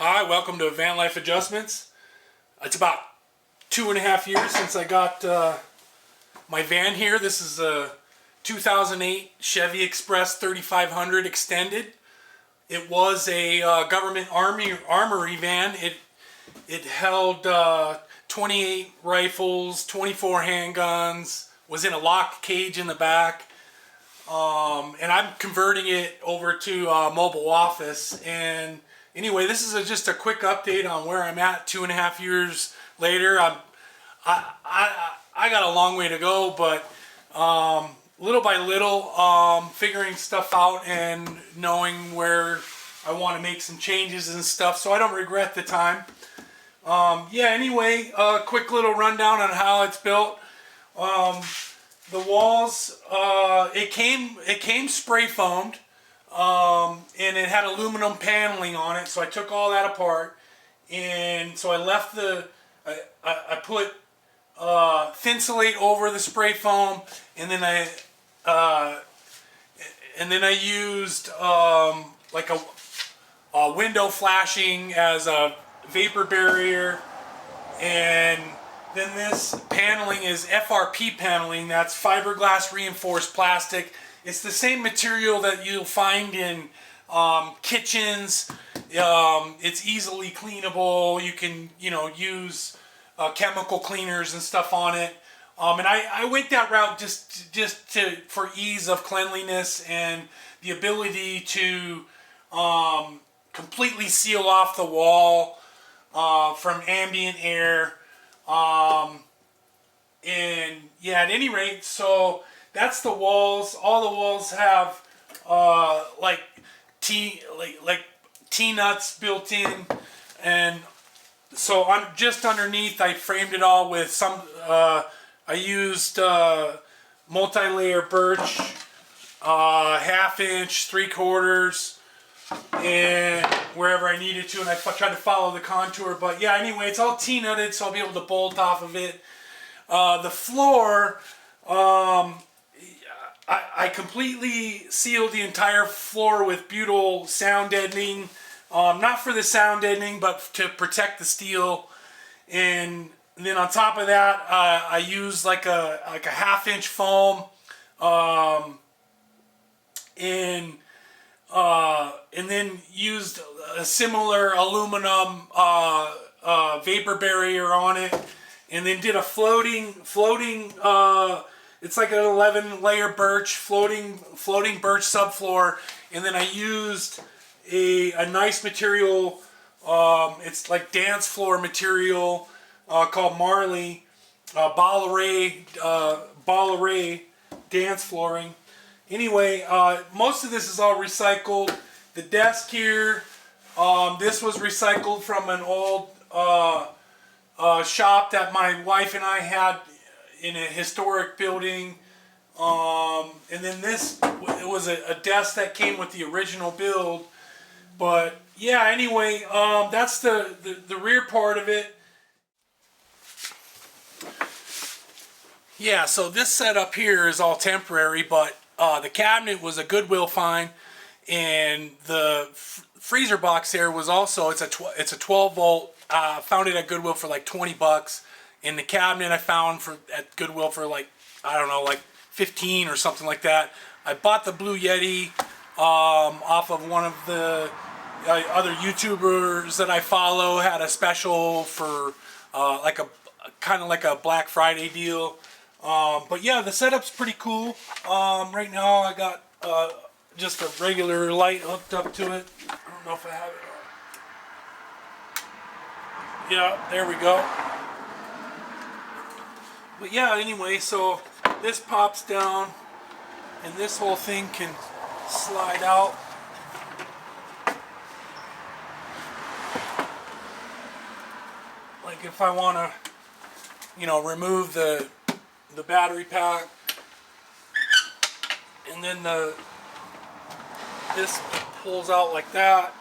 Hi, welcome to Vanlife Adjustments. It's about 2.5 years since I got my van here. This is a 2008 Chevy Express 3500 extended. It was a government armory van. It held 28 rifles, 24 handguns, was in a locked cage in the back. And I'm converting it over to a mobile office. And anyway, this is just a quick update on where I'm at 2.5 years later. I got a long way to go, but little by little, figuring stuff out and knowing where I want to make some changes and stuff, so I don't regret the time. Yeah, anyway, a quick little rundown on how it's built. The walls, it came spray foamed, and it had aluminum paneling on it, so I took all that apart, and so I left I put Thinsulate over the spray foam, and then I used like a window flashing as a vapor barrier, and then this paneling is FRP paneling. That's fiberglass reinforced plastic. It's the same material that you'll find in kitchens. It's easily cleanable. You can, use chemical cleaners and stuff on it. And I went that route for ease of cleanliness and the ability to completely seal off the wall from ambient air. And yeah, at any rate, so that's the walls. All the walls have like T-nuts built in, and so I'm just underneath. I framed it all with some. I used multi-layer birch, 1/2 inch, 3/4, and wherever I needed to, and I tried to follow the contour. But yeah, anyway, it's all T-nutted, so I'll be able to bolt off of it. The floor, I completely sealed the entire floor with butyl sound deadening. Not for the sound deadening, but to protect the steel. And then on top of that, I used like a 1/2 inch foam, and then used a similar aluminum vapor barrier on it, and then did a floating. It's like an 11-layer birch floating birch subfloor, and then I used a nice material. It's like dance floor material called Marley, Balleray dance flooring. Anyway, most of this is all recycled. The desk here, this was recycled from an old shop that my wife and I had in a historic building. And then it was a desk that came with the original build. But yeah, anyway, that's the rear part of it. Yeah, so this setup here is all temporary, but the cabinet was a Goodwill find, and the freezer box there was also, it's a 12 volt. Found it at Goodwill for like $20, and the cabinet I found at Goodwill for like, I don't know, like 15 or something like that. I bought the Blue Yeti off of one of the other YouTubers that I follow. Had a special for like a kind of like a Black Friday deal. But yeah, the setup's pretty cool. Right now I got just a regular light hooked up to it. I don't know if I have it. Yeah, there we go. But yeah, anyway, so this pops down, and this whole thing can slide out. Like if I want to, remove the battery pack, and then this pulls out like that.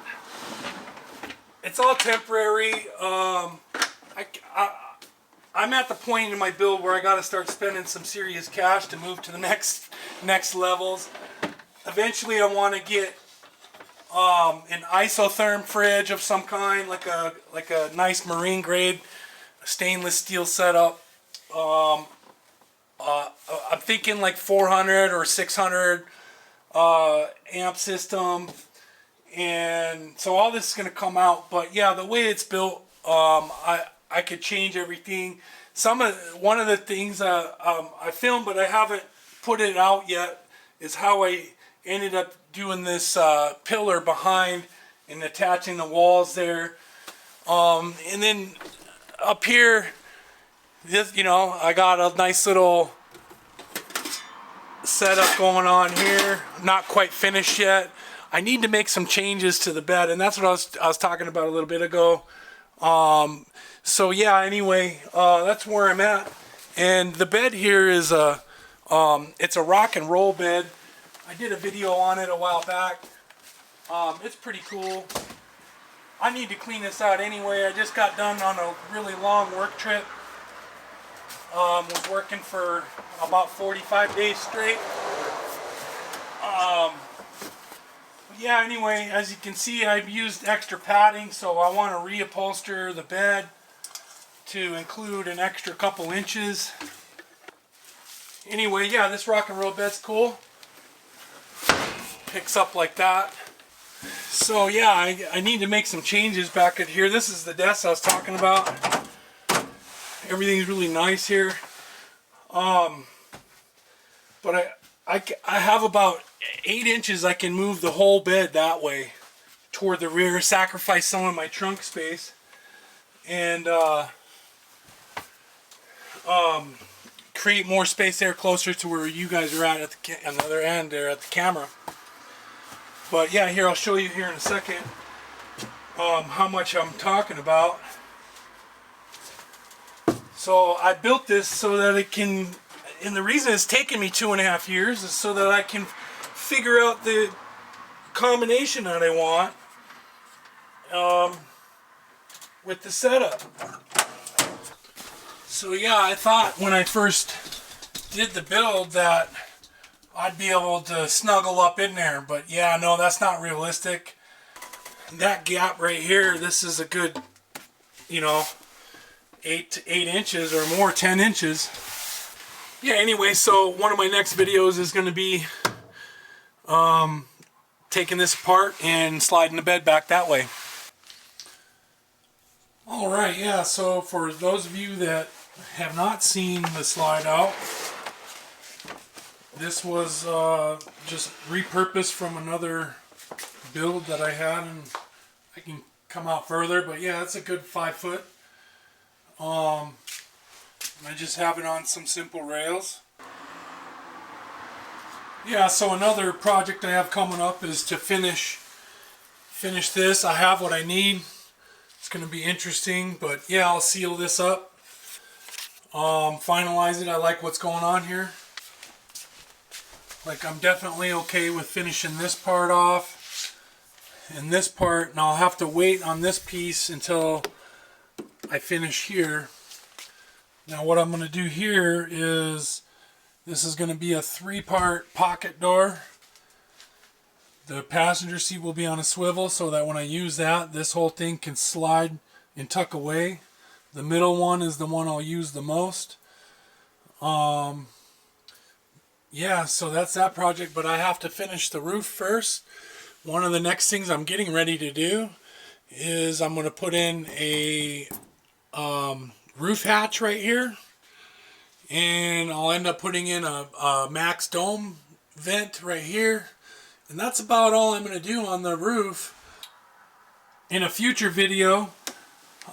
It's all temporary. I'm at the point in my build where I got to start spending some serious cash to move to the next levels. Eventually, I want to get an isotherm fridge of some kind, like a nice marine grade stainless steel setup. I'm thinking like 400 or 600 amp system, and so all this is going to come out. But yeah, the way it's built, I could change everything. One of the things I filmed, but I haven't put it out yet, is how I ended up doing this pillar behind and attaching the walls there. And then up here, this, I got a nice little setup going on here. Not quite finished yet. I need to make some changes to the bed, and that's what I was talking about a little bit ago. So yeah, anyway, that's where I'm at. And the bed here is it's a rock and roll bed. I did a video on it a while back. It's pretty cool. I need to clean this out anyway. I just got done on a really long work trip. Was working for about 45 days straight. Yeah, anyway, as you can see, I've used extra padding, so I want to reupholster the bed to include an extra couple inches. Anyway, yeah, this rock and roll bed's cool. Picks up like that. So yeah, I need to make some changes back at here. This is the desk I was talking about. Everything's really nice here. But I have about 8 inches I can move the whole bed that way toward the rear, sacrifice some of my trunk space, and create more space there closer to where you guys are at on the other end there at the camera. But yeah, here I'll show you here in a second how much I'm talking about. So I built this so that it can, and the reason it's taken me 2.5 years is so that I can figure out the combination that I want with the setup. So yeah, I thought when I first did the build that I'd be able to snuggle up in there, but yeah, no, that's not realistic. That gap right here, this is a good, 8 inches or more, 10 inches. Yeah, anyway, so one of my next videos is going to be taking this apart and sliding the bed back that way. Alright, yeah, so for those of you that have not seen the slide out, this was just repurposed from another build that I had, and I can come out further, but yeah, it's a good 5 foot. I just have it on some simple rails. Yeah, so another project I have coming up is to finish this. I have what I need. It's going to be interesting, but yeah, I'll seal this up, finalize it. I like what's going on here. Like, I'm definitely okay with finishing this part off and this part, and I'll have to wait on this piece until I finish here. Now what I'm going to do here is, this is going to be a 3-part pocket door. The passenger seat will be on a swivel so that when I use that, this whole thing can slide and tuck away. The middle one is the one I'll use the most. Yeah, so that's that project, but I have to finish the roof first. One of the next things I'm getting ready to do is I'm going to put in a roof hatch right here, and I'll end up putting in a max dome vent right here, and that's about all I'm going to do on the roof. In a future video,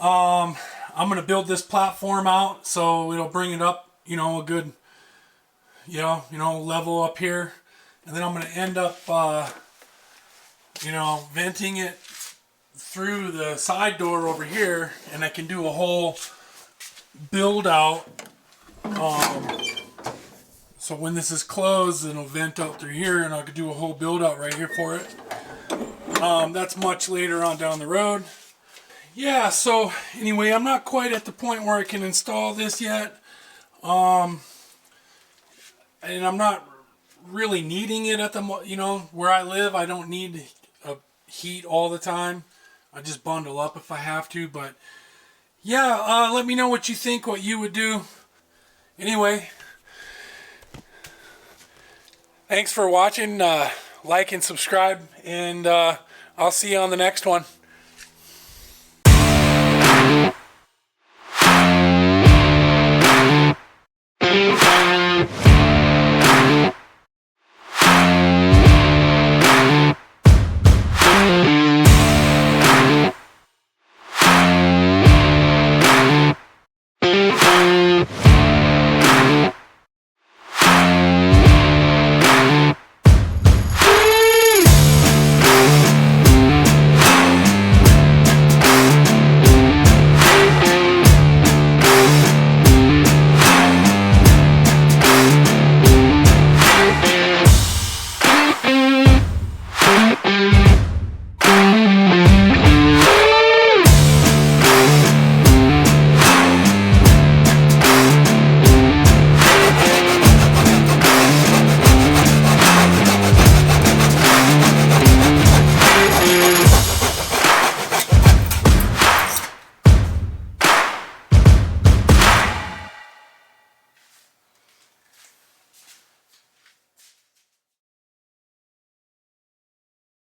I'm going to build this platform out so it'll bring it up, a good, level up here, and then I'm going to end up, venting it through the side door over here, and I can do a whole build out. So when this is closed, it'll vent out through here, and I could do a whole build out right here for it. That's much later on down the road. Yeah, so anyway, I'm not quite at the point where I can install this yet. And I'm not really needing it at the, where I live. I don't need a heat all the time. I just bundle up if I have to, but yeah, let me know what you think, what you would do. Anyway, thanks for watching. Like and subscribe, and I'll see you on the next one.